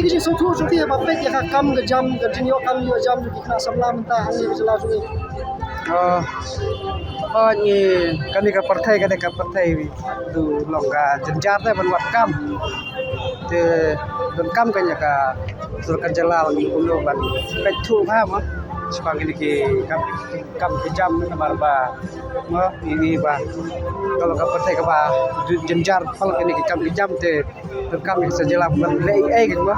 cái gì số thu số tiền mà bây giờ cầm cái jam cái gì kam yo jam thì kena samla mentah ani berjalan sungai. Ni kani ka partai du longga jenjar te ban wat kam te don kam kanya ka sur ka jalal ni ulo ban petu ha ma sebagai ni kam jam barba ma ini ba kalau ka partai ka ba jenjar pal kani kam jam te don kam sa jalal ban le kan ba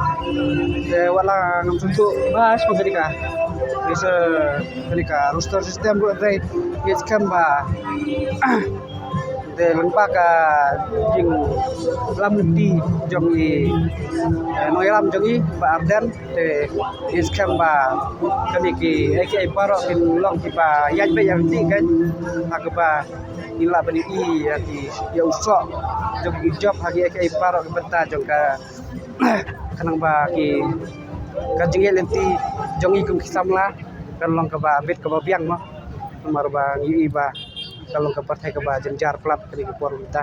te wala ngam tu ba sebagai ka bisa ketika roster sistem buat rate kan ba de lempa ka jing lam di jong i noi lam jong i ba arden de kan ba kaniki ai paro kin long ki ba yaj be yang ti kan ak ba ila bani i ati ya uso jong i job hagi ai paro benta jong ka kanang ba ki ka jingel enti jong i kum kisamla kan long ka ba bet ka ba biang ma mar ba ngi ba kalau ke partai ke ba jenjar klub kini ke porta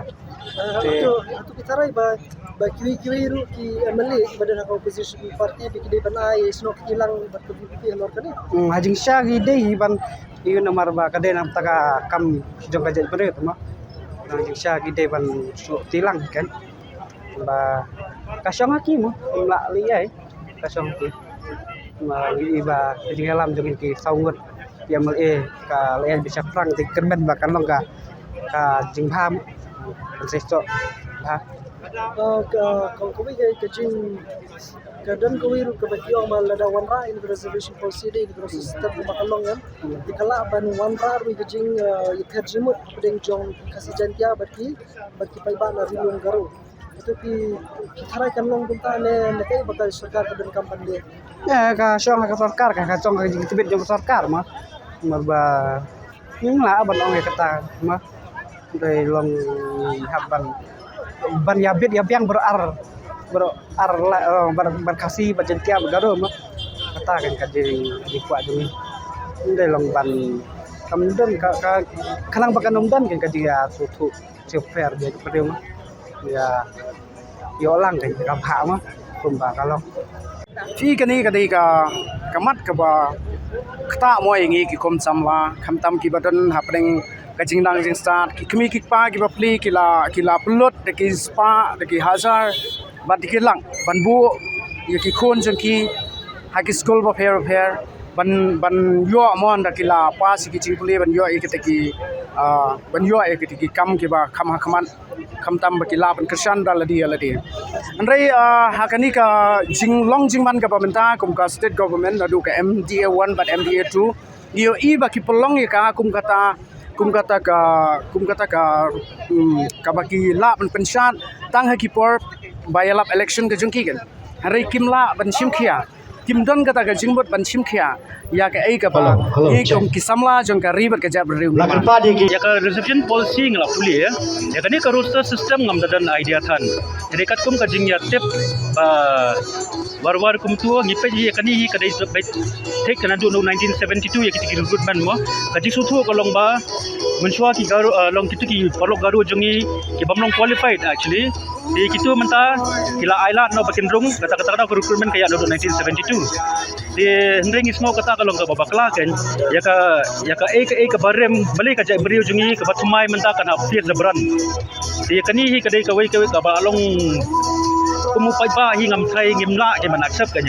Atu kita rai ba kiwi ru ki MLA badan opposition party bikide banai snok hilang bat ke BP lor kan hajing sya gi dei ban ieu namar ba kade nam taka kam jong ka jai pare ma hajing sya gi dei ban su tilang kan ba kasong aki mo la li ai kasong ki mà nghĩ bà thì làm cho mình cái sau ngất PMLA cả lên bisa perang thì cân bên và cân long cả jing ham sẽ cho ha kalau kau ke jing kadang kau iru ke bagi orang malada wanra in reservation policy day di proses tetap makalong kan dikala ban wanra ru ke jing yether jemut pedeng jong kasih jantia bagi pai ba na rilung garu itu kita rai kan long punta ne kai bakal sarkar ke dan kampanye ya ka syong ka sarkar ka chong ka jing tibet jong sarkar ma ba những là ban ong kata ma dai long ban ya bet ya biang berar berkasih berjentia bergaduh ma kata kan ka di kuat demi dai long ban kamden ka kanang bakan nomdan kan ka dia tutu fair dia perdeu ma ya yo lang kan ka pha ma kum ba ka long chi kani ka dei ka kamat ka ba kata mo ingi ki kom samla khamtam ki badan hapeng kajing dang jing start ki kmi ki pa ki bapli kila plot de ki spa de ki hazar bat ki lang banbu ye ki khon jang ki ha ki school ba fair ban yo mon da kila pa si ki ching puli ban yo e ki ban yo e ki kam ki ba khaman khamtam ba kila ban krishan da ladi andrei ha kani ka jing long jing man government kum ka state government na du ka MDA 1 but MDA 2 dio i ba ki polong ye ka kum kata ka ba ki la ban penshan tang ha ki por by elap election ka jung ki gan hari kimla ban sim khia kim don kata ka jingbot ban sim khia ya ka ai ka ba i kum ki samla jong ka ribat ka jab riu ya ka reception policy ngala puli ya kani ka roster system ngam dadan idea than jadi kat kum ka jing ya tip war kum tu ngi pe ya kani hi ka dai take kana do 1972 ya ki recruitment mo ka ji su thu ka long ba mensua ki garu long kitu ki parok garu jongi ki bamlong qualified actually di kitu menta kila ailat no bakin rung kata recruitment kaya do 1972 di hendring ismo kata kalau ka babakla kan ya ka ka barem balik ka jai beriu jungi ka batumai menta kana fiat zabran di kani hi kadai ka wai ka ba long kumu pai ba hi ngam thai ngim la ke man accept kan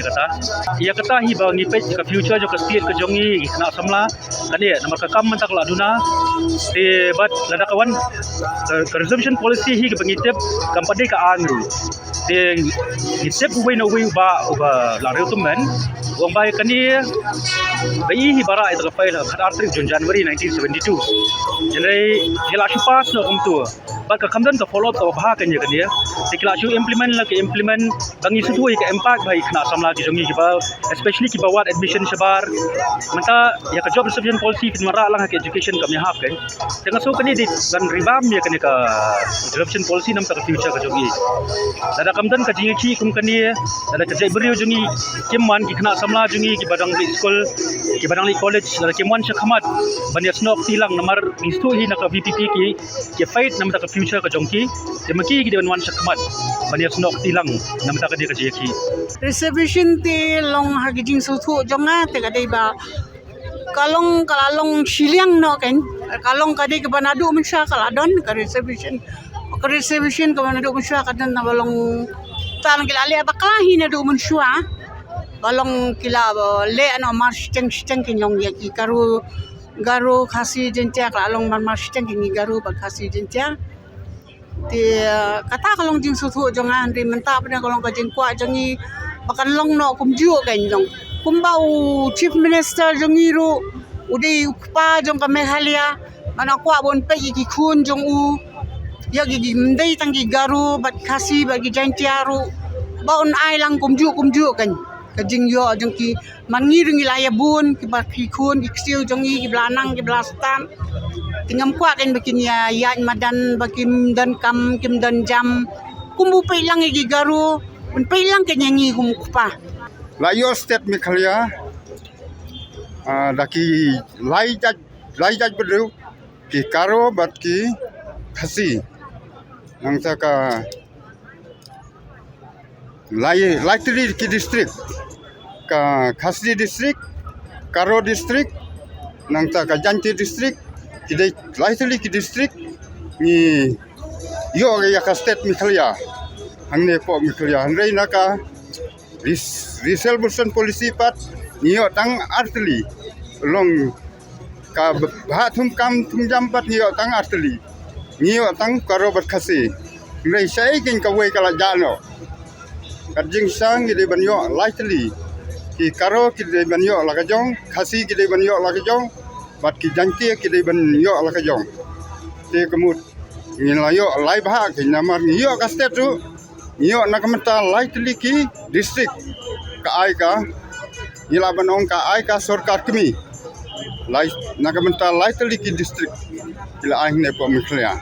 ya kata hi ba ngi pe ka future jo ka state ka jongi na samla kani namar ka kam menta kala duna di bat lada kawan reservation policy hi ka bangitep company ka angru di itep we no we ba la reu tumen wong bai kani bai hi bara ita ka file hat artik Jun January 1972 jadi gila chu pass no tu bat ka kamdan ka follow up ka bah kan ya kan ya sikla chu implement la ka implement bangi su thui ka impact bai kena samla ki jongi ki ba especially ki bawat admission sabar menta ya ka job reception policy fit mara lang ka education kami hap kan tengah so kani di dan ribam ya kan ka reception policy nam ta ka future ka jongi dada kamdan ka jingi ki kum kani dada ka jai beriu jongi kimman ki kena samla jongi ki badang school ki badang college dada kimwan sa khamat ban ya snok tilang namar istu hi na ka VPP ki fight nam ta ka future ka jongki te maki ki dewan wan sakmat bania snok tilang namta ka dia ka jeki reservation ti long hagijing suthu jonga te kadai ba kalalong siliang no kan kalong kadai ke banadu mensha kaladon ka reservation ka banadu mensha kadan na balong talang kila ale baklahi na do mensha balong kila le ano march teng kin long yaki garu khasi jentia kalalong march teng kin garu ba khasi jentia ti kata kalong jing suthu jonga ri menta pada kalong ka jing kwa jongi bakan long no kumju kan long kumbau chief minister jongi ru udai ukpa jong ka Meghalaya mana kwa bon pe ki khun jong u ya gi mdai tangi garu bat khasi bagi jantia ru baun ai lang kumju kan ka jing yo jong ki mangi ringi laya bun ki ba ki khun iksiu jongi ki blanang ki blastan tingam kwa kan bikin ya madan bakim dan kam kim dan jam kumbu pe lang gi garu un pe lang kan yangi kumpa Layo state Meghalaya daki laijaj beru ki karo bat ki khasi nang ka laitri ki district ka khasi district karo district nang ka janti district ki laitri ki district ni yo ya ka state Meghalaya hangne po Meghalaya hanrei naka resolution policy pat niyo tang artli long ka bathum kam thum jam pat niyo tang artli niyo tang karobat khasi rei sai kin ka wei kala jano kadjing sang ide banyo lightly ki karo ki de banyo lagajong khasi ki de banyo lagajong bat ki janti ki de banyo lagajong te kemut ngin layo lai bah ki namar niyo ka state tu niyo nakamta lightly ki district ka ai ka ilaban ong ka ai ka sarkar kami lai nakamta lightly ki district ila ai ne po Meghalaya